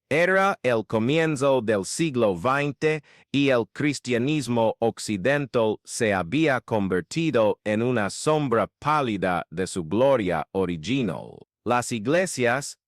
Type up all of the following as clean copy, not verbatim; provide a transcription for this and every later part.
Era el comienzo del siglo XX y el cristianismo occidental se había convertido en una sombra pálida de su gloria original. Las iglesias,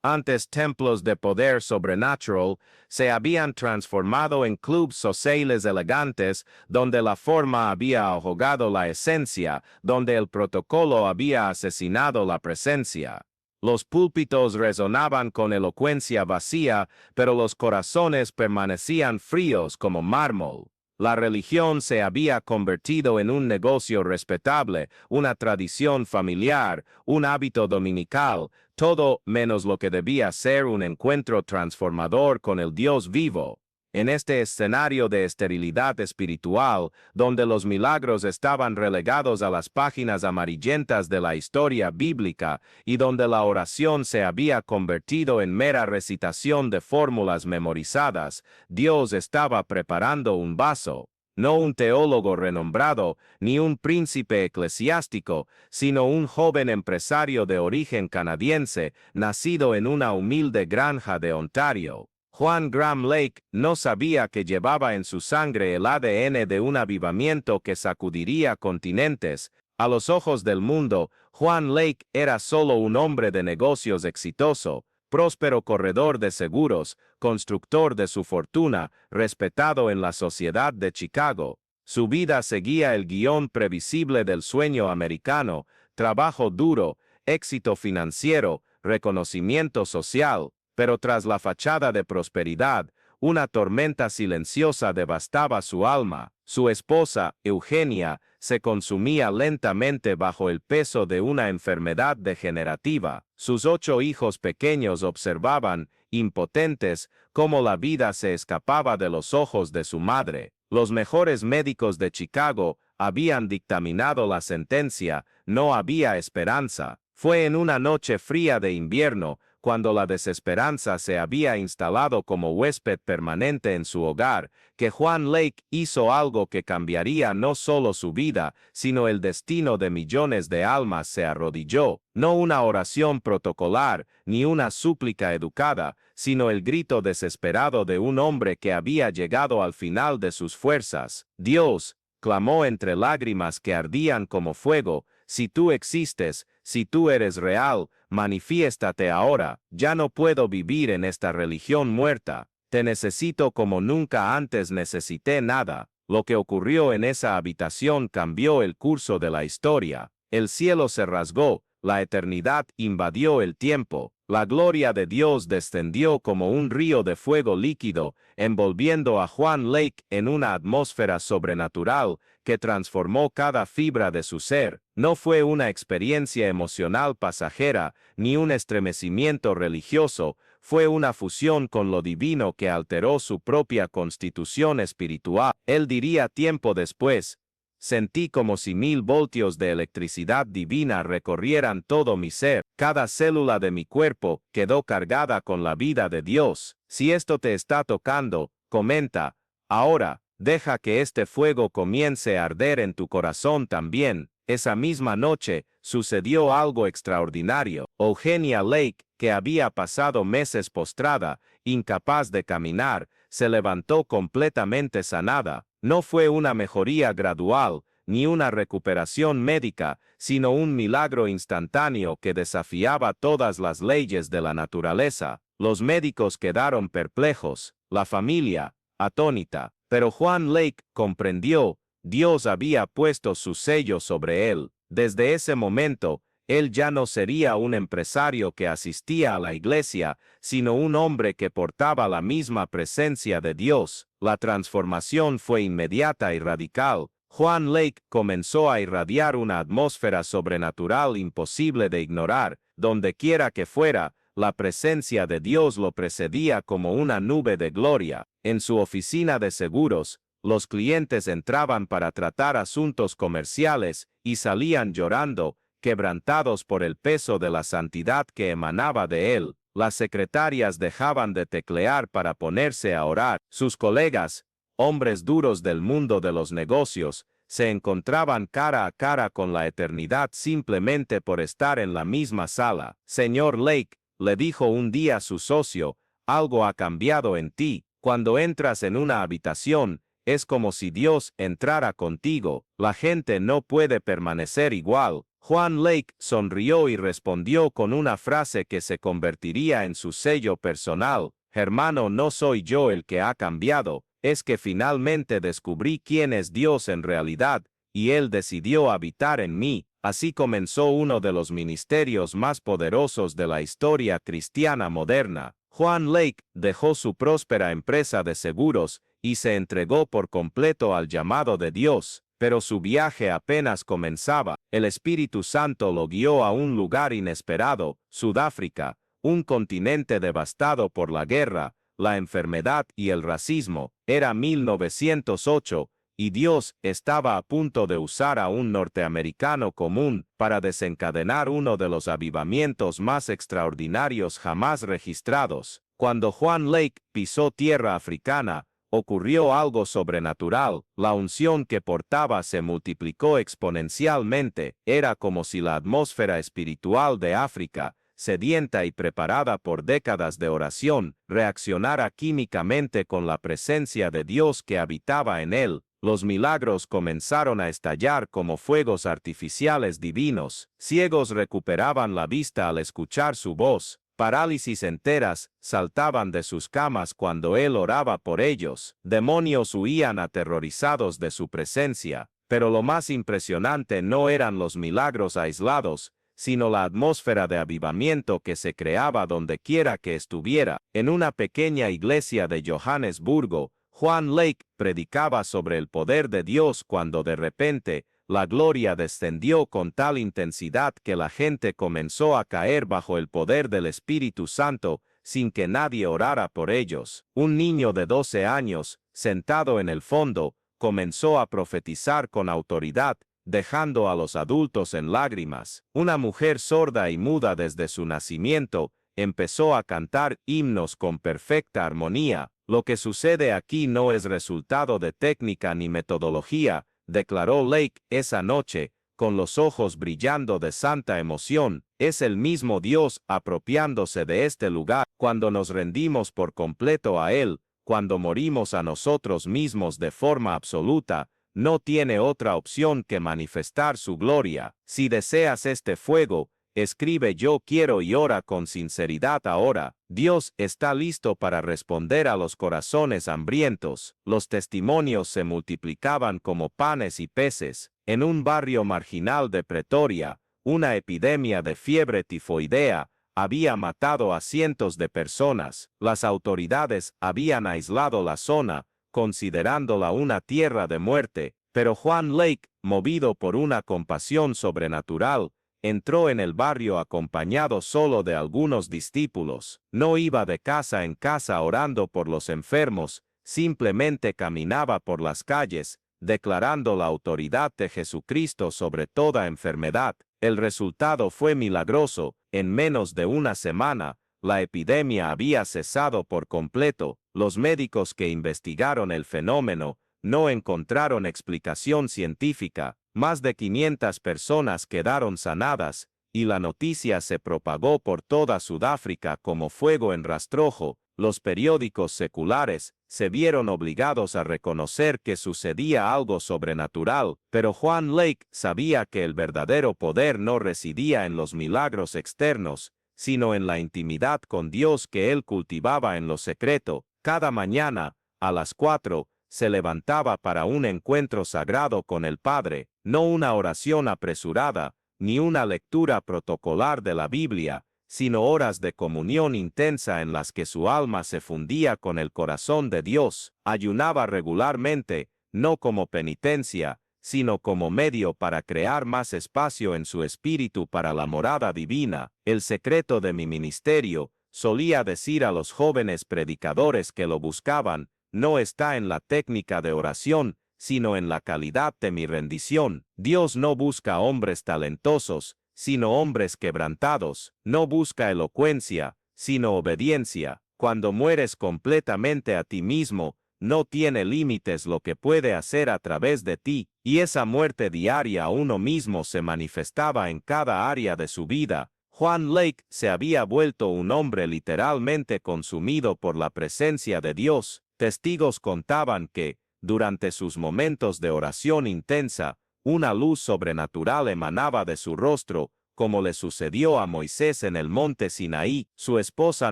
antes templos de poder sobrenatural, se habían transformado en clubes sociales elegantes donde la forma había ahogado la esencia, donde el protocolo había asesinado la presencia. Los púlpitos resonaban con elocuencia vacía, pero los corazones permanecían fríos como mármol. La religión se había convertido en un negocio respetable, una tradición familiar, un hábito dominical, todo menos lo que debía ser un encuentro transformador con el Dios vivo. En este escenario de esterilidad espiritual, donde los milagros estaban relegados a las páginas amarillentas de la historia bíblica y donde la oración se había convertido en mera recitación de fórmulas memorizadas, Dios estaba preparando un vaso. No un teólogo renombrado, ni un príncipe eclesiástico, sino un joven empresario de origen canadiense, nacido en una humilde granja de Ontario. Juan Graham Lake no sabía que llevaba en su sangre el ADN de un avivamiento que sacudiría continentes. A los ojos del mundo, Juan Lake era solo un hombre de negocios exitoso, próspero corredor de seguros, constructor de su fortuna, respetado en la sociedad de Chicago. Su vida seguía el guión previsible del sueño americano: trabajo duro, éxito financiero, reconocimiento social. Pero tras la fachada de prosperidad, una tormenta silenciosa devastaba su alma. Su esposa, Eugenia, se consumía lentamente bajo el peso de una enfermedad degenerativa. Sus 8 hijos pequeños observaban, impotentes, cómo la vida se escapaba de los ojos de su madre. Los mejores médicos de Chicago habían dictaminado la sentencia: no había esperanza. Fue en una noche fría de invierno, cuando la desesperanza se había instalado como huésped permanente en su hogar, que Juan Lake hizo algo que cambiaría no solo su vida, sino el destino de millones de almas. Se arrodilló, no una oración protocolar, ni una súplica educada, sino el grito desesperado de un hombre que había llegado al final de sus fuerzas. Dios, clamó entre lágrimas que ardían como fuego, si tú existes, si tú eres real, manifiéstate ahora. Ya no puedo vivir en esta religión muerta. Te necesito como nunca antes necesité nada. Lo que ocurrió en esa habitación cambió el curso de la historia. El cielo se rasgó, la eternidad invadió el tiempo. La gloria de Dios descendió como un río de fuego líquido, envolviendo a Juan Lake en una atmósfera sobrenatural que transformó cada fibra de su ser. No fue una experiencia emocional pasajera, ni un estremecimiento religioso, fue una fusión con lo divino que alteró su propia constitución espiritual. Él diría tiempo después: sentí como si 1000 voltios de electricidad divina recorrieran todo mi ser. Cada célula de mi cuerpo quedó cargada con la vida de Dios. Si esto te está tocando, comenta. Ahora, deja que este fuego comience a arder en tu corazón también. Esa misma noche, sucedió algo extraordinario. Eugenia Lake, que había pasado meses postrada, incapaz de caminar, se levantó completamente sanada. No fue una mejoría gradual, ni una recuperación médica, sino un milagro instantáneo que desafiaba todas las leyes de la naturaleza. Los médicos quedaron perplejos, la familia, atónita. Pero Juan Lake comprendió: Dios había puesto su sello sobre él. Desde ese momento, él ya no sería un empresario que asistía a la iglesia, sino un hombre que portaba la misma presencia de Dios. La transformación fue inmediata y radical. Juan Lake comenzó a irradiar una atmósfera sobrenatural imposible de ignorar. Donde quiera que fuera, la presencia de Dios lo precedía como una nube de gloria. En su oficina de seguros, los clientes entraban para tratar asuntos comerciales y salían llorando, quebrantados por el peso de la santidad que emanaba de él. Las secretarias dejaban de teclear para ponerse a orar. Sus colegas, hombres duros del mundo de los negocios, se encontraban cara a cara con la eternidad simplemente por estar en la misma sala. Señor Lake, le dijo un día su socio, algo ha cambiado en ti. Cuando entras en una habitación, es como si Dios entrara contigo. La gente no puede permanecer igual. Juan Lake sonrió y respondió con una frase que se convertiría en su sello personal. Hermano, no soy yo el que ha cambiado, es que finalmente descubrí quién es Dios en realidad, y Él decidió habitar en mí. Así comenzó uno de los ministerios más poderosos de la historia cristiana moderna. Juan Lake dejó su próspera empresa de seguros y se entregó por completo al llamado de Dios, pero su viaje apenas comenzaba. El Espíritu Santo lo guió a un lugar inesperado, Sudáfrica, un continente devastado por la guerra, la enfermedad y el racismo. Era 1908, y Dios estaba a punto de usar a un norteamericano común para desencadenar uno de los avivamientos más extraordinarios jamás registrados. Cuando Juan Lake pisó tierra africana, ocurrió algo sobrenatural. La unción que portaba se multiplicó exponencialmente. Era como si la atmósfera espiritual de África, sedienta y preparada por décadas de oración, reaccionara químicamente con la presencia de Dios que habitaba en él. Los milagros comenzaron a estallar como fuegos artificiales divinos. Ciegos recuperaban la vista al escuchar su voz. Parálisis enteras saltaban de sus camas cuando él oraba por ellos. Demonios huían aterrorizados de su presencia. Pero lo más impresionante no eran los milagros aislados, sino la atmósfera de avivamiento que se creaba donde quiera que estuviera. En una pequeña iglesia de Johannesburgo, Juan Lake predicaba sobre el poder de Dios cuando de repente la gloria descendió con tal intensidad que la gente comenzó a caer bajo el poder del Espíritu Santo sin que nadie orara por ellos. Un niño de 12 años, sentado en el fondo, comenzó a profetizar con autoridad, dejando a los adultos en lágrimas. Una mujer sorda y muda desde su nacimiento empezó a cantar himnos con perfecta armonía. Lo que sucede aquí no es resultado de técnica ni metodología, declaró Lake esa noche, con los ojos brillando de santa emoción. Es el mismo Dios apropiándose de este lugar. Cuando nos rendimos por completo a Él, cuando morimos a nosotros mismos de forma absoluta, no tiene otra opción que manifestar su gloria. Si deseas este fuego, escribe yo quiero y ora con sinceridad ahora. Dios está listo para responder a los corazones hambrientos. Los testimonios se multiplicaban como panes y peces. En un barrio marginal de Pretoria, una epidemia de fiebre tifoidea había matado a cientos de personas. Las autoridades habían aislado la zona, considerándola una tierra de muerte, pero Juan Lake, movido por una compasión sobrenatural, entró en el barrio acompañado solo de algunos discípulos. No iba de casa en casa orando por los enfermos, simplemente caminaba por las calles, declarando la autoridad de Jesucristo sobre toda enfermedad. El resultado fue milagroso. En menos de una semana, la epidemia había cesado por completo. Los médicos que investigaron el fenómeno no encontraron explicación científica. Más de 500 personas quedaron sanadas, y la noticia se propagó por toda Sudáfrica como fuego en rastrojo. Los periódicos seculares se vieron obligados a reconocer que sucedía algo sobrenatural, pero Juan Lake sabía que el verdadero poder no residía en los milagros externos, sino en la intimidad con Dios que él cultivaba en lo secreto. Cada mañana, a las 4, se levantaba para un encuentro sagrado con el Padre, no una oración apresurada, ni una lectura protocolar de la Biblia, sino horas de comunión intensa en las que su alma se fundía con el corazón de Dios. Ayunaba regularmente, no como penitencia, sino como medio para crear más espacio en su espíritu para la morada divina. El secreto de mi ministerio, solía decir a los jóvenes predicadores que lo buscaban, no está en la técnica de oración, sino en la calidad de mi rendición. Dios no busca hombres talentosos, sino hombres quebrantados. No busca elocuencia, sino obediencia. Cuando mueres completamente a ti mismo, no tiene límites lo que puede hacer a través de ti, y esa muerte diaria a uno mismo se manifestaba en cada área de su vida. Juan Lake se había vuelto un hombre literalmente consumido por la presencia de Dios. Testigos contaban que, durante sus momentos de oración intensa, una luz sobrenatural emanaba de su rostro, como le sucedió a Moisés en el monte Sinaí. Su esposa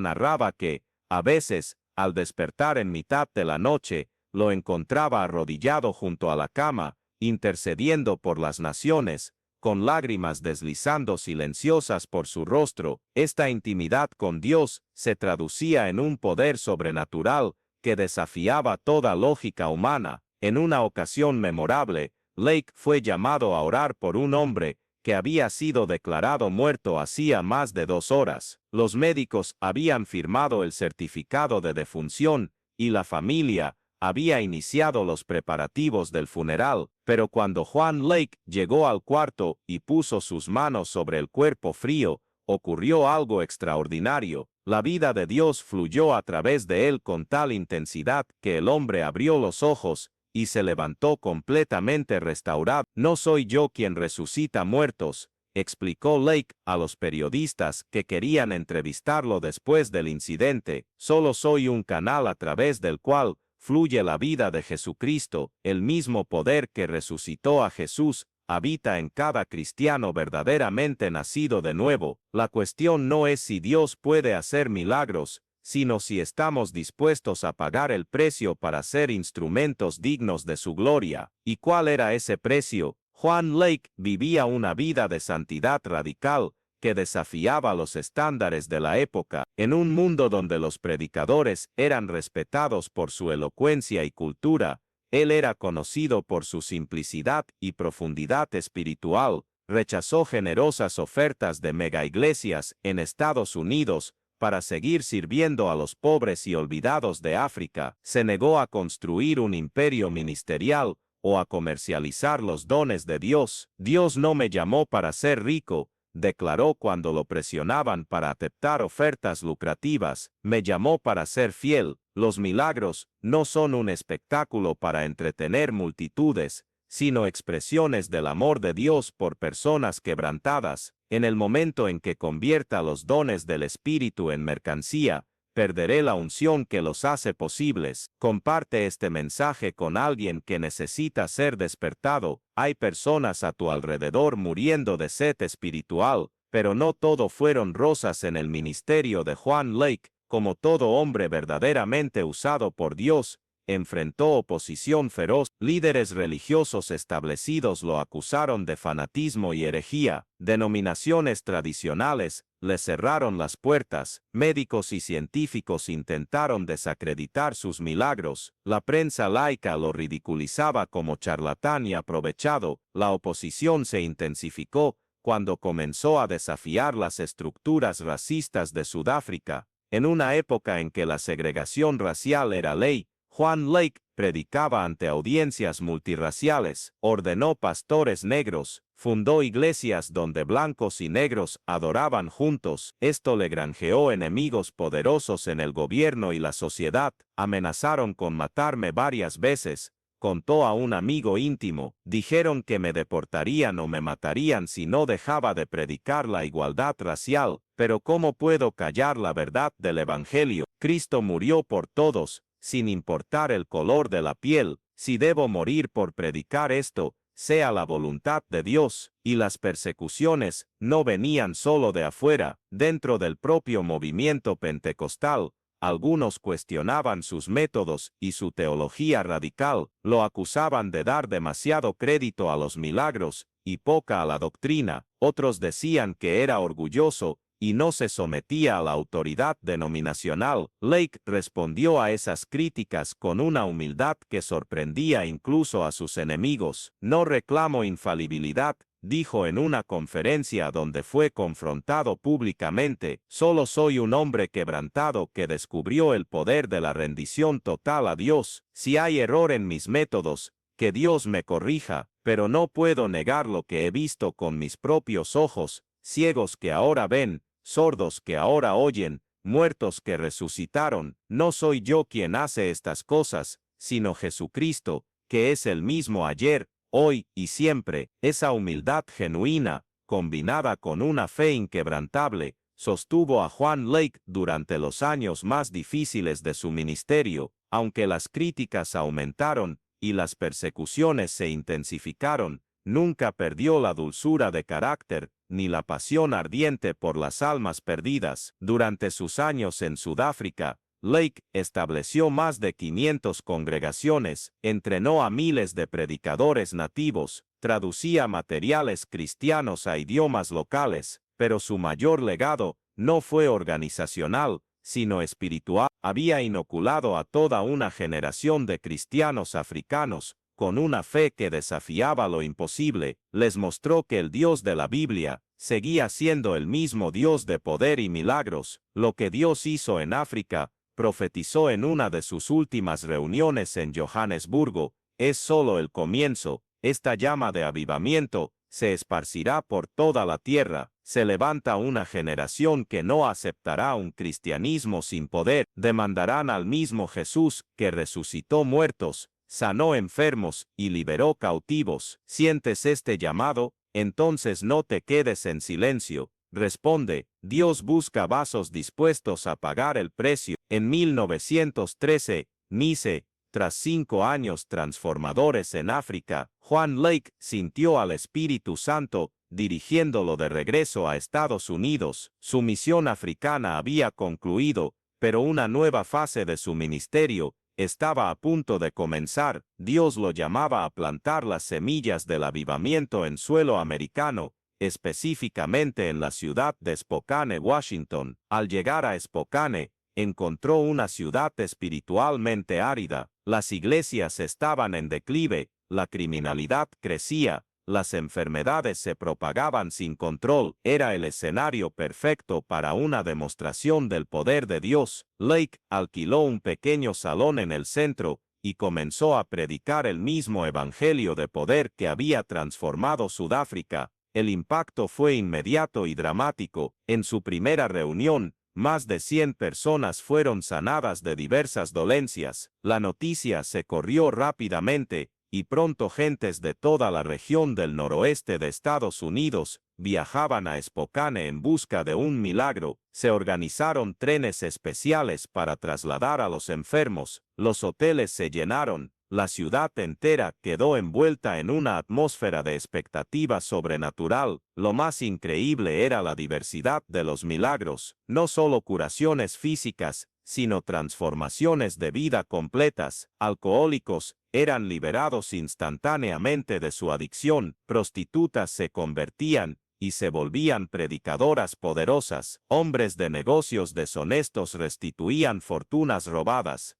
narraba que, a veces, al despertar en mitad de la noche, lo encontraba arrodillado junto a la cama, intercediendo por las naciones, con lágrimas deslizando silenciosas por su rostro. Esta intimidad con Dios se traducía en un poder sobrenatural que desafiaba toda lógica humana. En una ocasión memorable, Lake fue llamado a orar por un hombre que había sido declarado muerto hacía más de 2 horas. Los médicos habían firmado el certificado de defunción y la familia había iniciado los preparativos del funeral, pero cuando Juan Lake llegó al cuarto y puso sus manos sobre el cuerpo frío, ocurrió algo extraordinario. La vida de Dios fluyó a través de él con tal intensidad que el hombre abrió los ojos y se levantó completamente restaurado. No soy yo quien resucita muertos, explicó Lake a los periodistas que querían entrevistarlo después del incidente. Solo soy un canal a través del cual fluye la vida de Jesucristo. El mismo poder que resucitó a Jesús habita en cada cristiano verdaderamente nacido de nuevo. La cuestión no es si Dios puede hacer milagros, sino si estamos dispuestos a pagar el precio para ser instrumentos dignos de su gloria. ¿Y cuál era ese precio? Juan Lake vivía una vida de santidad radical que desafiaba los estándares de la época. En un mundo donde los predicadores eran respetados por su elocuencia y cultura, él era conocido por su simplicidad y profundidad espiritual. Rechazó generosas ofertas de megaiglesias en Estados Unidos para seguir sirviendo a los pobres y olvidados de África. Se negó a construir un imperio ministerial o a comercializar los dones de Dios. Dios no me llamó para ser rico, declaró cuando lo presionaban para aceptar ofertas lucrativas. Me llamó para ser fiel. Los milagros no son un espectáculo para entretener multitudes, sino expresiones del amor de Dios por personas quebrantadas. En el momento en que convierta los dones del Espíritu en mercancía, perderé la unción que los hace posibles. Comparte este mensaje con alguien que necesita ser despertado. Hay personas a tu alrededor muriendo de sed espiritual, pero no todo fueron rosas en el ministerio de Juan Lake. Como todo hombre verdaderamente usado por Dios, enfrentó oposición feroz. Líderes religiosos establecidos lo acusaron de fanatismo y herejía. Denominaciones tradicionales le cerraron las puertas. Médicos y científicos intentaron desacreditar sus milagros. La prensa laica lo ridiculizaba como charlatán y aprovechado. La oposición se intensificó cuando comenzó a desafiar las estructuras racistas de Sudáfrica. En una época en que la segregación racial era ley, Juan Lake predicaba ante audiencias multirraciales, ordenó pastores negros, fundó iglesias donde blancos y negros adoraban juntos. Esto le granjeó enemigos poderosos en el gobierno y la sociedad. Amenazaron con matarme varias veces, contó a un amigo íntimo. Dijeron que me deportarían o me matarían si no dejaba de predicar la igualdad racial. Pero ¿cómo puedo callar la verdad del Evangelio? Cristo murió por todos, sin importar el color de la piel. Si debo morir por predicar esto, sea la voluntad de Dios. Y las persecuciones no venían solo de afuera. Dentro del propio movimiento pentecostal, algunos cuestionaban sus métodos y su teología radical. Lo acusaban de dar demasiado crédito a los milagros y poca a la doctrina. Otros decían que era orgulloso y no se sometía a la autoridad denominacional. Lake respondió a esas críticas con una humildad que sorprendía incluso a sus enemigos. No reclamo infalibilidad, dijo en una conferencia donde fue confrontado públicamente. Solo soy un hombre quebrantado que descubrió el poder de la rendición total a Dios. Si hay error en mis métodos, que Dios me corrija, pero no puedo negar lo que he visto con mis propios ojos: ciegos que ahora ven, sordos que ahora oyen, muertos que resucitaron. No soy yo quien hace estas cosas, sino Jesucristo, que es el mismo ayer, hoy y siempre. Esa humildad genuina combinada con una fe inquebrantable, sostuvo a Juan Lake durante los años más difíciles de su ministerio, aunque las críticas aumentaron y las persecuciones se intensificaron. Nunca perdió la dulzura de carácter, ni la pasión ardiente por las almas perdidas. Durante sus años en Sudáfrica, Lake estableció más de 500 congregaciones, entrenó a miles de predicadores nativos, traducía materiales cristianos a idiomas locales, pero su mayor legado no fue organizacional, sino espiritual. Había inoculado a toda una generación de cristianos africanos, con una fe que desafiaba lo imposible. Les mostró que el Dios de la Biblia seguía siendo el mismo Dios de poder y milagros. Lo que Dios hizo en África, profetizó en una de sus últimas reuniones en Johannesburgo, es solo el comienzo. Esta llama de avivamiento se esparcirá por toda la tierra. Se levanta una generación que no aceptará un cristianismo sin poder. Demandarán al mismo Jesús, que resucitó muertos, sanó enfermos y liberó cautivos. ¿Sientes este llamado? Entonces no te quedes en silencio. Responde, Dios busca vasos dispuestos a pagar el precio. En 1913, Nice, tras 5 años transformadores en África, Juan Lake sintió al Espíritu Santo dirigiéndolo de regreso a Estados Unidos. Su misión africana había concluido, pero una nueva fase de su ministerio estaba a punto de comenzar. Dios lo llamaba a plantar las semillas del avivamiento en suelo americano, específicamente en la ciudad de Spokane, Washington. Al llegar a Spokane, encontró una ciudad espiritualmente árida. Las iglesias estaban en declive, la criminalidad crecía, las enfermedades se propagaban sin control. Era el escenario perfecto para una demostración del poder de Dios. Lake alquiló un pequeño salón en el centro y comenzó a predicar el mismo evangelio de poder que había transformado Sudáfrica. El impacto fue inmediato y dramático. En su primera reunión, más de 100 personas fueron sanadas de diversas dolencias. La noticia se corrió rápidamente, y pronto gentes de toda la región del noroeste de Estados Unidos viajaban a Spokane en busca de un milagro. Se organizaron trenes especiales para trasladar a los enfermos. Los hoteles se llenaron. La ciudad entera quedó envuelta en una atmósfera de expectativa sobrenatural. Lo más increíble era la diversidad de los milagros, no solo curaciones físicas, sino transformaciones de vida completas. Alcohólicos eran liberados instantáneamente de su adicción, prostitutas se convertían y se volvían predicadoras poderosas, hombres de negocios deshonestos restituían fortunas robadas.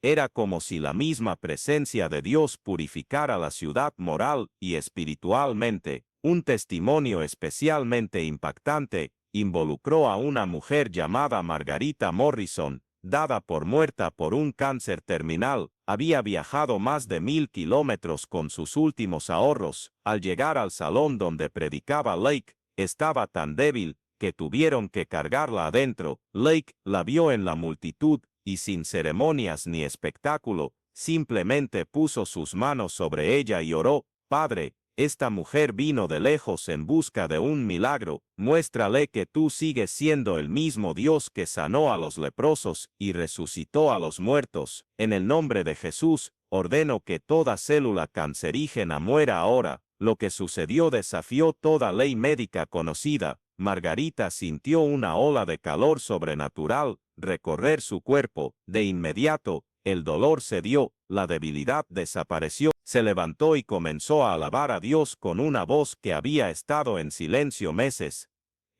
Era como si la misma presencia de Dios purificara la ciudad moral y espiritualmente. Un testimonio especialmente impactante involucró a una mujer llamada Margarita Morrison, dada por muerta por un cáncer terminal. Había viajado más de 1000 kilómetros con sus últimos ahorros. Al llegar al salón donde predicaba Lake, estaba tan débil que tuvieron que cargarla adentro. Lake la vio en la multitud y sin ceremonias ni espectáculo, simplemente puso sus manos sobre ella y oró: Padre, esta mujer vino de lejos en busca de un milagro. Muéstrale que tú sigues siendo el mismo Dios que sanó a los leprosos y resucitó a los muertos. En el nombre de Jesús, ordeno que toda célula cancerígena muera ahora. Lo que sucedió desafió toda ley médica conocida. Margarita sintió una ola de calor sobrenatural recorrer su cuerpo. De inmediato, el dolor cedió, la debilidad desapareció. Se levantó y comenzó a alabar a Dios con una voz que había estado en silencio meses.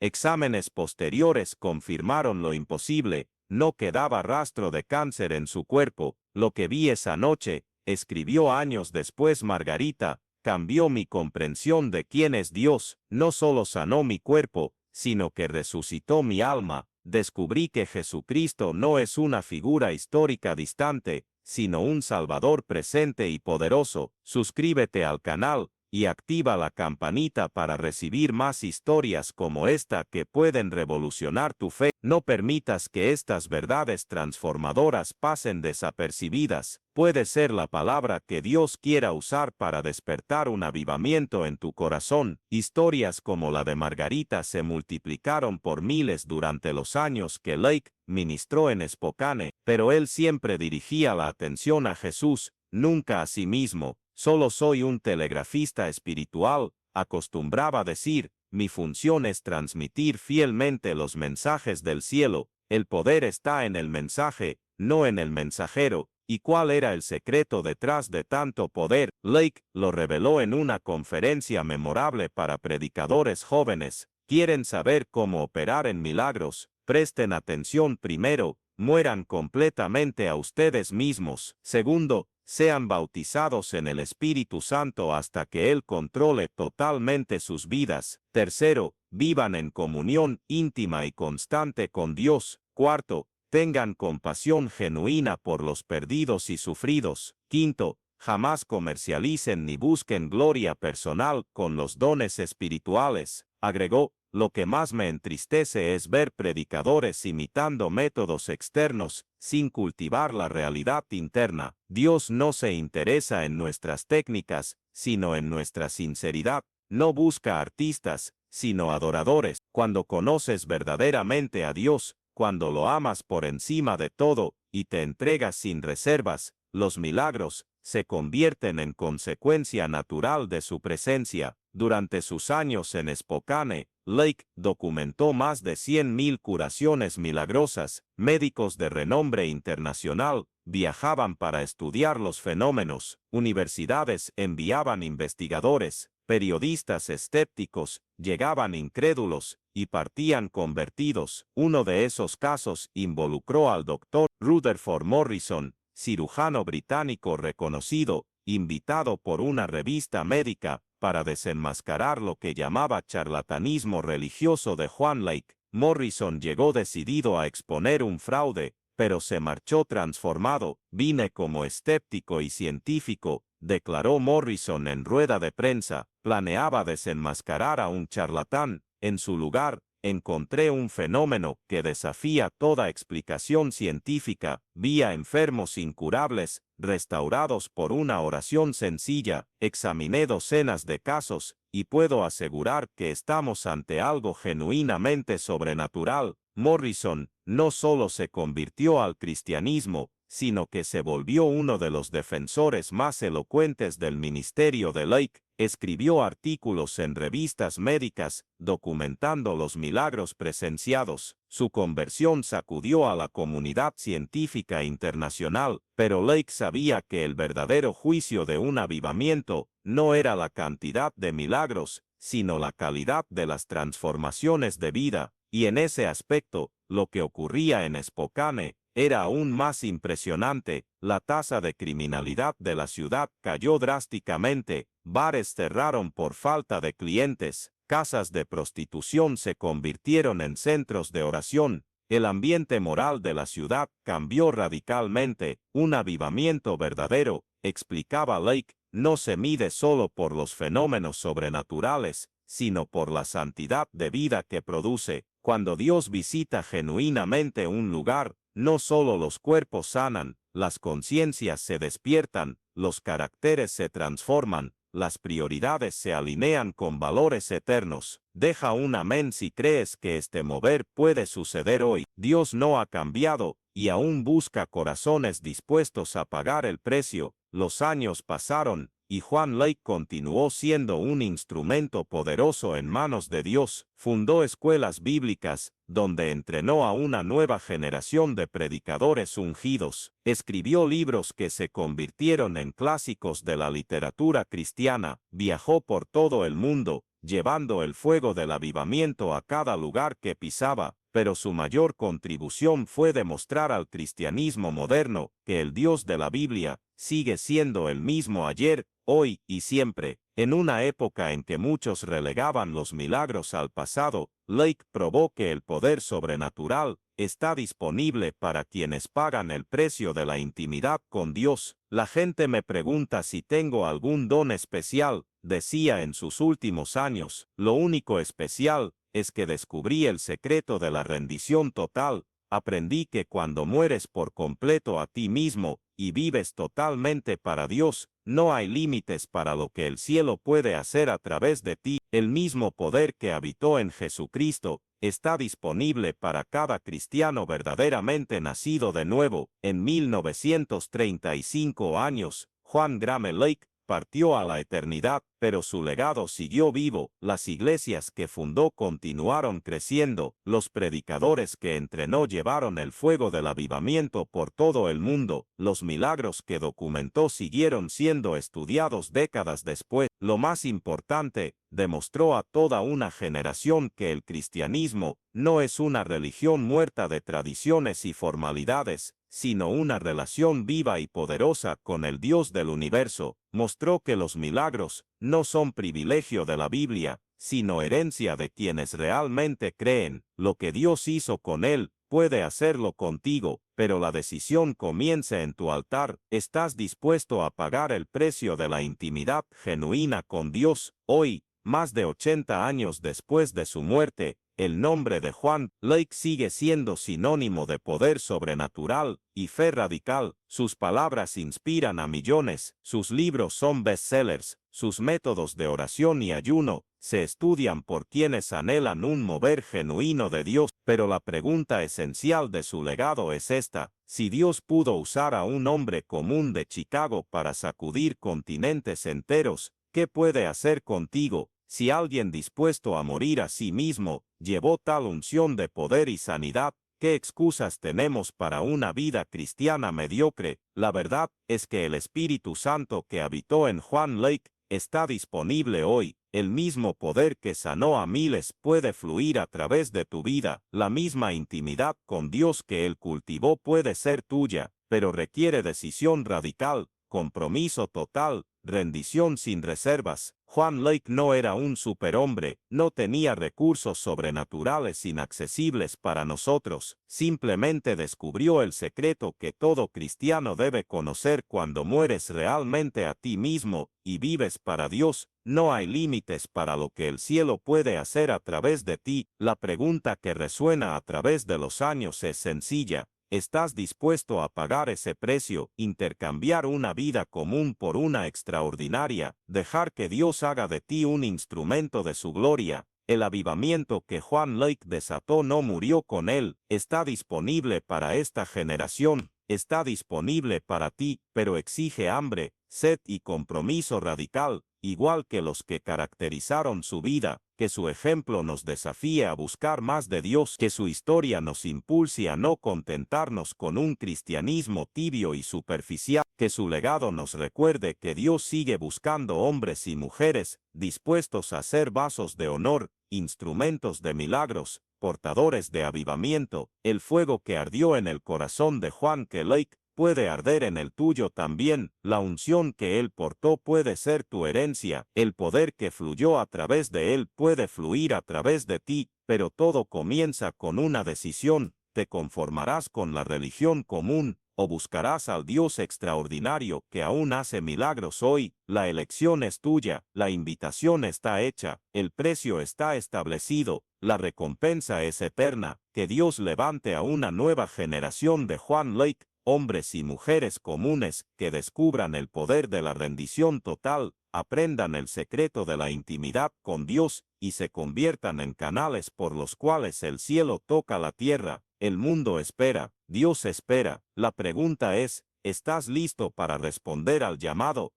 Exámenes posteriores confirmaron lo imposible. No quedaba rastro de cáncer en su cuerpo. Lo que vi esa noche, escribió años después Margarita, cambió mi comprensión de quién es Dios. No solo sanó mi cuerpo, sino que resucitó mi alma. Descubrí que Jesucristo no es una figura histórica distante, sino un Salvador presente y poderoso. Suscríbete al canal y activa la campanita para recibir más historias como esta que pueden revolucionar tu fe. No permitas que estas verdades transformadoras pasen desapercibidas. Puede ser la palabra que Dios quiera usar para despertar un avivamiento en tu corazón. Historias como la de Margarita se multiplicaron por miles durante los años que Lake ministró en Spokane, pero él siempre dirigía la atención a Jesús, nunca a sí mismo. Solo soy un telegrafista espiritual, acostumbraba decir. Mi función es transmitir fielmente los mensajes del cielo. El poder está en el mensaje, no en el mensajero. ¿Y cuál era el secreto detrás de tanto poder? Lake lo reveló en una conferencia memorable para predicadores jóvenes. ¿Quieren saber cómo operar en milagros? Presten atención primero, mueran completamente a ustedes mismos. Segundo, sean bautizados en el Espíritu Santo hasta que Él controle totalmente sus vidas. Tercero, vivan en comunión íntima y constante con Dios. Cuarto, tengan compasión genuina por los perdidos y sufridos. Quinto, jamás comercialicen ni busquen gloria personal con los dones espirituales. Agregó, lo que más me entristece es ver predicadores imitando métodos externos, sin cultivar la realidad interna. Dios no se interesa en nuestras técnicas, sino en nuestra sinceridad. No busca artistas, sino adoradores. Cuando conoces verdaderamente a Dios, cuando lo amas por encima de todo, y te entregas sin reservas, los milagros se convierten en consecuencia natural de su presencia. Durante sus años en Spokane, Lake documentó más de 100,000 curaciones milagrosas. Médicos de renombre internacional viajaban para estudiar los fenómenos. Universidades enviaban investigadores. Periodistas escépticos llegaban incrédulos y partían convertidos. Uno de esos casos involucró al doctor Rutherford Morrison, cirujano británico reconocido, invitado por una revista médica para desenmascarar lo que llamaba charlatanismo religioso de Juan Lake. Morrison llegó decidido a exponer un fraude, pero se marchó transformado. Vine como escéptico y científico, declaró Morrison en rueda de prensa. Planeaba desenmascarar a un charlatán. En su lugar, encontré un fenómeno que desafía toda explicación científica. Vi a enfermos incurables, restaurados por una oración sencilla. Examiné docenas de casos, y puedo asegurar que estamos ante algo genuinamente sobrenatural. Morrison no solo se convirtió al cristianismo, sino que se volvió uno de los defensores más elocuentes del ministerio de Lake. Escribió artículos en revistas médicas, documentando los milagros presenciados. Su conversión sacudió a la comunidad científica internacional, pero Lake sabía que el verdadero juicio de un avivamiento no era la cantidad de milagros, sino la calidad de las transformaciones de vida, y en ese aspecto, lo que ocurría en Spokane era aún más impresionante. La tasa de criminalidad de la ciudad cayó drásticamente, bares cerraron por falta de clientes, casas de prostitución se convirtieron en centros de oración, el ambiente moral de la ciudad cambió radicalmente. Un avivamiento verdadero, explicaba Lake, no se mide solo por los fenómenos sobrenaturales, sino por la santidad de vida que produce. Cuando Dios visita genuinamente un lugar, no solo los cuerpos sanan, las conciencias se despiertan, los caracteres se transforman, las prioridades se alinean con valores eternos. Deja un amén si crees que este mover puede suceder hoy. Dios no ha cambiado, y aún busca corazones dispuestos a pagar el precio. Los años pasaron, y Juan Lake continuó siendo un instrumento poderoso en manos de Dios. Fundó escuelas bíblicas, donde entrenó a una nueva generación de predicadores ungidos. Escribió libros que se convirtieron en clásicos de la literatura cristiana. Viajó por todo el mundo, llevando el fuego del avivamiento a cada lugar que pisaba. Pero su mayor contribución fue demostrar al cristianismo moderno que el Dios de la Biblia sigue siendo el mismo ayer, hoy y siempre. En una época en que muchos relegaban los milagros al pasado, Lake probó que el poder sobrenatural está disponible para quienes pagan el precio de la intimidad con Dios. La gente me pregunta si tengo algún don especial, decía en sus últimos años. Lo único especial es que descubrí el secreto de la rendición total. Aprendí que cuando mueres por completo a ti mismo y vives totalmente para Dios, no hay límites para lo que el cielo puede hacer a través de ti. El mismo poder que habitó en Jesucristo está disponible para cada cristiano verdaderamente nacido de nuevo. En 1935 años, Juan Graham Lake partió a la eternidad, pero su legado siguió vivo. Las iglesias que fundó continuaron creciendo, los predicadores que entrenó llevaron el fuego del avivamiento por todo el mundo, los milagros que documentó siguieron siendo estudiados décadas después. Lo más importante, demostró a toda una generación que el cristianismo no es una religión muerta de tradiciones y formalidades, sino una relación viva y poderosa con el Dios del universo. Mostró que los milagros no son privilegio de la Biblia, sino herencia de quienes realmente creen. Lo que Dios hizo con él, puede hacerlo contigo, pero la decisión comienza en tu altar. ¿Estás dispuesto a pagar el precio de la intimidad genuina con Dios? Hoy, más de 80 años después de su muerte, el nombre de Juan Lake sigue siendo sinónimo de poder sobrenatural y fe radical. Sus palabras inspiran a millones, sus libros son bestsellers, sus métodos de oración y ayuno se estudian por quienes anhelan un mover genuino de Dios. Pero la pregunta esencial de su legado es esta: si Dios pudo usar a un hombre común de Chicago para sacudir continentes enteros, ¿qué puede hacer contigo? Si alguien dispuesto a morir a sí mismo llevó tal unción de poder y sanidad, ¿qué excusas tenemos para una vida cristiana mediocre? La verdad es que el Espíritu Santo que habitó en Juan Lake está disponible hoy. El mismo poder que sanó a miles puede fluir a través de tu vida. La misma intimidad con Dios que Él cultivó puede ser tuya, pero requiere decisión radical, compromiso total, rendición sin reservas. Juan Lake no era un superhombre, no tenía recursos sobrenaturales inaccesibles para nosotros. Simplemente descubrió el secreto que todo cristiano debe conocer: cuando mueres realmente a ti mismo y vives para Dios, no hay límites para lo que el cielo puede hacer a través de ti. La pregunta que resuena a través de los años es sencilla: ¿estás dispuesto a pagar ese precio, intercambiar una vida común por una extraordinaria, dejar que Dios haga de ti un instrumento de su gloria? El avivamiento que Juan Lake desató no murió con él, está disponible para esta generación, está disponible para ti, pero exige hambre, sed y compromiso radical, igual que los que caracterizaron su vida. Que su ejemplo nos desafíe a buscar más de Dios, que su historia nos impulse a no contentarnos con un cristianismo tibio y superficial, que su legado nos recuerde que Dios sigue buscando hombres y mujeres dispuestos a ser vasos de honor, instrumentos de milagros, portadores de avivamiento. El fuego que ardió en el corazón de Juan Lake puede arder en el tuyo también. La unción que él portó puede ser tu herencia. El poder que fluyó a través de él puede fluir a través de ti, pero todo comienza con una decisión. ¿Te conformarás con la religión común o buscarás al Dios extraordinario que aún hace milagros hoy? La elección es tuya, la invitación está hecha, el precio está establecido, la recompensa es eterna. Que Dios levante a una nueva generación de Juan Lake, hombres y mujeres comunes que descubran el poder de la rendición total, aprendan el secreto de la intimidad con Dios y se conviertan en canales por los cuales el cielo toca la tierra. El mundo espera, Dios espera. La pregunta es: ¿estás listo para responder al llamado?